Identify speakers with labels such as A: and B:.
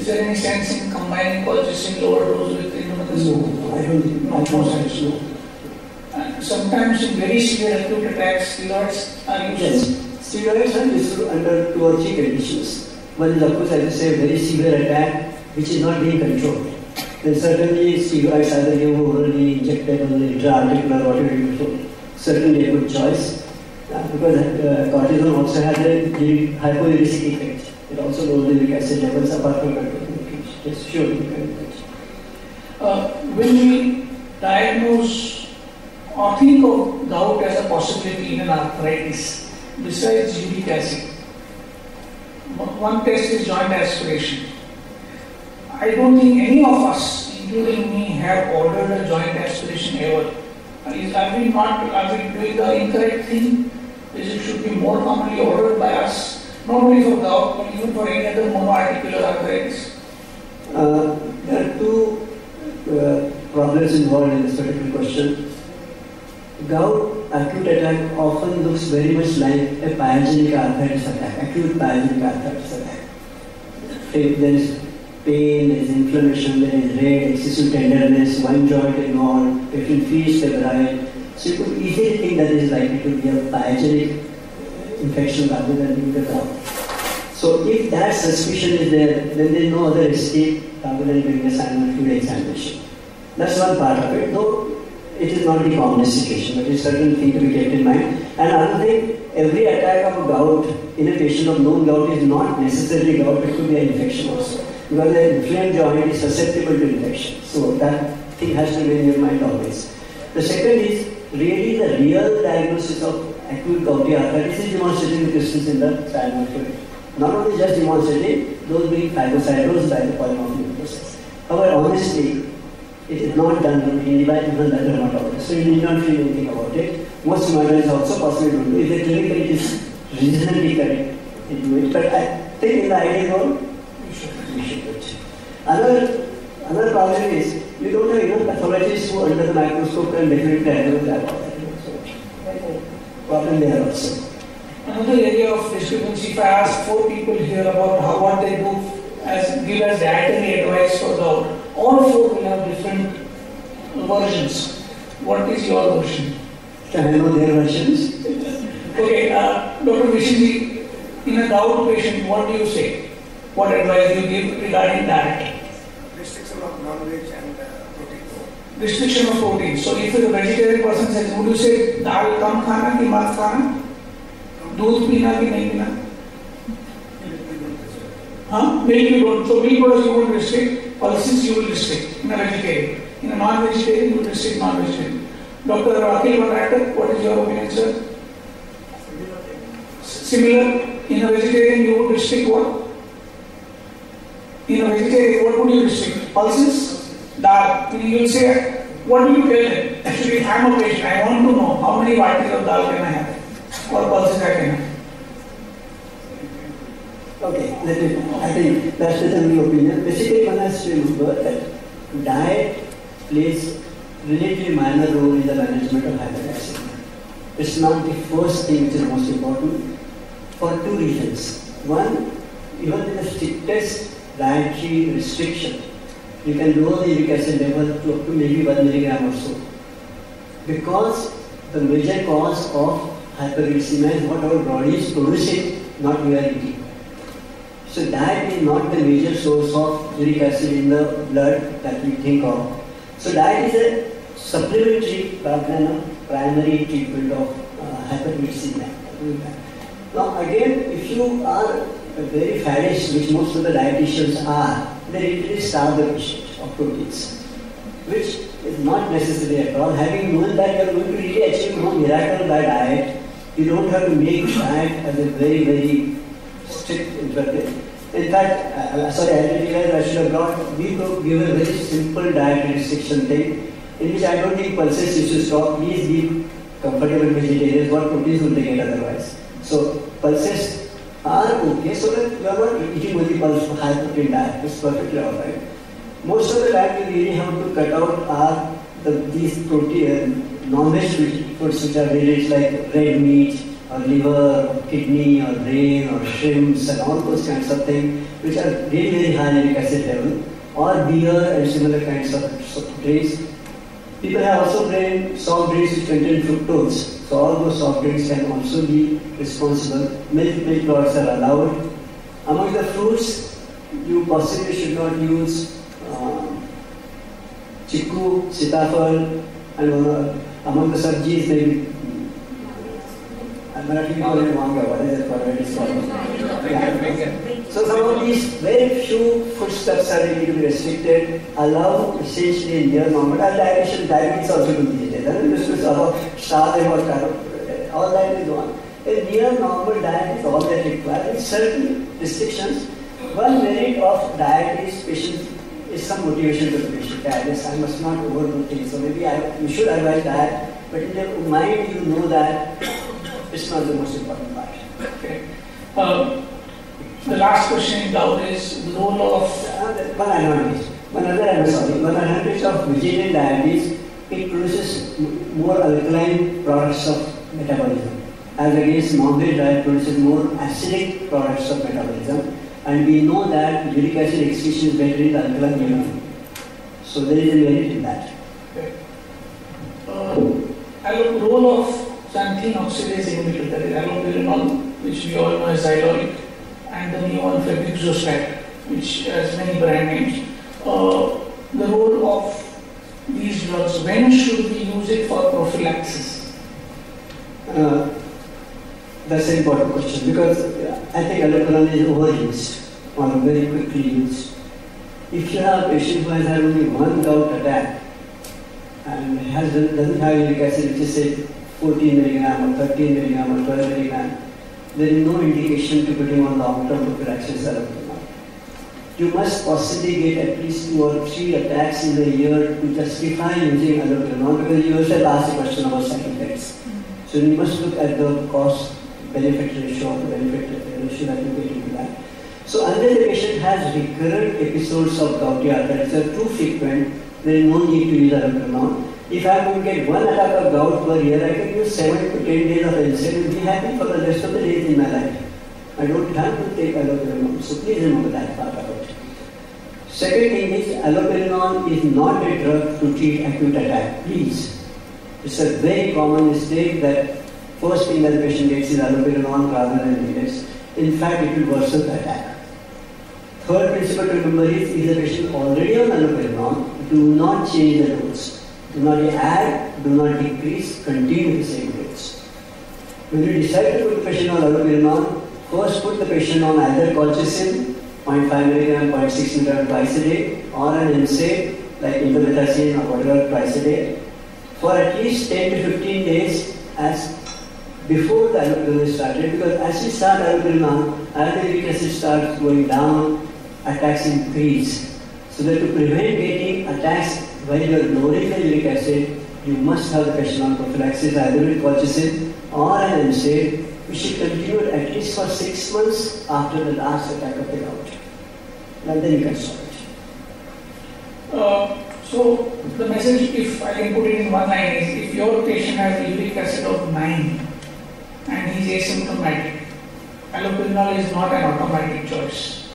A: Is there any sense in combining colchicine lower dose with indomethacin?
B: No, I don't think.
A: No sense. No. And sometimes in very severe acute attacks, steroids are used.
B: Yes, steroids are used under 2 or 3 conditions. One is, of course, as I say, a very severe attack which is not being controlled. Then certainly steroids, either you orally, injectable, intra-articular, whatever you prefer, certainly a good choice. Because cortisone also has a hypouricemic effect. It also lowers the uric acid levels apart from controlling. Yes, sure, you can do that.
A: When we diagnose or think of gout as a possibility in an arthritis, besides uric acid, one test is joint aspiration. I don't think any of us, including me, have ordered a joint aspiration ever. Are we doing the incorrect thing? It should be more commonly ordered by us, not only for gout, but even for any other monoarticular arthritis.
B: There are 2 problems involved in this particular question. Gout acute attack often looks very much like a pyogenic arthritis attack, acute pyogenic arthritis attack. There is pain, there is inflammation, there is red, excessive tenderness, one joint involved, patient feels febrile. So you could easily think that it is likely to be a pyogenic infection rather than being the gout. So if that suspicion is there, then there is no other escape rather than doing a sinus fluid examination. That's one part of it, though it is not the commonest situation, but it is certain thing to be kept in mind. And another thing, every attack of gout in a patient of known gout is not necessarily gout, it could be an infection also. Because the inflamed joint is susceptible to infection. So that thing has to be in your mind always. The second is, really the real diagnosis of acute gouty arthritis is demonstrating the crystals in the sinus fluid. Not only just demonstrating, those being phagocytosed by the polymorphic process. However, honestly, it is not done routinely by even the rheumatologist. So you need not feel anything about it. Most rheumatologists also possibly don't do it. If the clinical it is reasonably correct, they do it. But I think in the ideal world, we should do it. Another problem is, you don't have enough pathologists who under the microscope can definitely diagnose that. So, problem there also.
A: Another area of discrepancy, if I ask 4 people here about what they do give as dietary advice for gout, all 4 will have different versions. What is your version?
B: Can I know their versions?
A: Okay, Dr.V.R.Joshi, in a gout patient, what do you say? What advice do you give regarding diet?
C: Restriction of non-veg and protein.
A: Restriction of protein. So if a vegetarian person says, would you say dal kam khana ki mat khana? दूध पीना कि नहीं पीना? हाँ, milk you don't. So milk products you won't restrict, pulses you will restrict in a vegetarian. In a non-vegetarian you will restrict non-vegetarian. Dr. What is your opinion, sir? Similar. In a vegetarian you would restrict what? In a vegetarian what would you restrict? Pulses? Dal. You will say, what do you tell them? Actually, I am a patient. I want to know how many varieties of dal can I have? Or pulses I can have.
B: Okay, I think that's the general opinion. Basically, one has to remember that diet plays relatively minor role in the management of hyperglycemia. It's not the first thing which is most important for 2 reasons. One, even in the strictest dietary restriction, you can lower the uric acid level to up to maybe 1 milligram or so. Because the major cause of hyperglycemia is what our body is producing, not we are eating. So diet is not the major source of uric acid in the blood that we think of. So diet is a supplementary rather than a primary treatment of hyperglycemia. Now again, if you are very faddish, which most of the dietitians are, they literally starve the patient of proteins, which is not necessary at all. Having known that you are going to really achieve no miracle by diet, you don't have to make diet as a very, very strict interpretation. In fact, sorry, I didn't realize I should have brought, we could give a very simple diet restriction thing, in which I don't think pulses you should stop. Please be comfortable vegetarians, what proteins will they get otherwise? So pulses are okay, so that you are not eating only pulse for high protein diet, it's perfectly alright. Most of the diet you really have to cut out are these protein, non-veg foods which are really like red meat, or liver, or kidney, or brain, or shrimps, and all those kinds of things, which are really very high uric acid level, or beer and similar kinds of drinks. People have also drank soft drinks which contain fructose. So all those soft drinks can also be responsible. Milk products are allowed. Among the fruits, you possibly should not use chiku, sitafal, and among the sabjis, maybe I'm not call it manga, what is it called? Yeah. So some of these very few foodstuffs are really to be restricted, allow essentially near normal. And diabetes also to be there. All that is one. A near normal diet is all that required with certain restrictions. One merit of diet is patients is some motivation to the patient. I must not overdo things. So maybe you should advise that, but in your mind you know that it's not the most important part.
A: Okay. The last question in doubt is the role of
B: one advantage of vegetarian diabetes, it produces more alkaline products of metabolism, as against non-veg diet produces more acidic products of metabolism. And we know that uric acid excretion is better in the alkaline medium. So there is a merit in that.
A: Okay. Role of xanthine oxidase inhibitor, that is allopurinol, which we all know as Xyloic, and the new one Febuxostat, which has many brand names. The role of these drugs, when should we use it for prophylaxis?
B: That's an important question, because I think allopurinol is overused or very quickly used. If you have a patient who has had only one gout attack and doesn't have uric acid, which is say 14 milligram or 13 milligram or 12 milligram, there is no indication to put him on long-term prophylaxis allopurinol. You must possibly get at least 2 or 3 attacks in a year to justify using allopurinol, because you yourself asked a question about side effects. So you must look at the cost-benefit ratio or the benefit ratio that you get into that. So unless the patient has recurrent episodes of gouty arthritis are too frequent, there is no need to use allopurinol. If I am going to get one attack of gout per year, I can use 7 to 10 days of NSAID and be happy for the rest of the days in my life. I don't have to take allopurinol. So please remember that part of it. Second thing is, allopurinol is not a drug to treat acute attack. Please. It's a very common mistake that first thing that the patient gets is allopurinol rather than NSAIDs. In fact, it will worsen the attack. Third principle to remember is the patient already on allopurinol, do not change the dose. Do not add, do not decrease, continue the same dose. When you decide to put the patient on allopurinol, first put the patient on either colchicine, 0.5 milligram, 0.6 milligram twice a day, or an NSAID like indomethacin or whatever twice a day, for at least 10 to 15 days as before the allopurinol is started, because as we start allopurinol, as the uric acid starts going down, attacks increase. So that to prevent getting attacks while you are lowering the uric acid, you must have the patient on prophylaxis either with colchicine or an NSAID, which should continue at least for 6 months after the last attack of the gout. And then you can stop it.
A: So the message, if I can put it in one line, is if your patient has a uric acid of 9 and he is asymptomatic, allopurinol is not an automatic choice.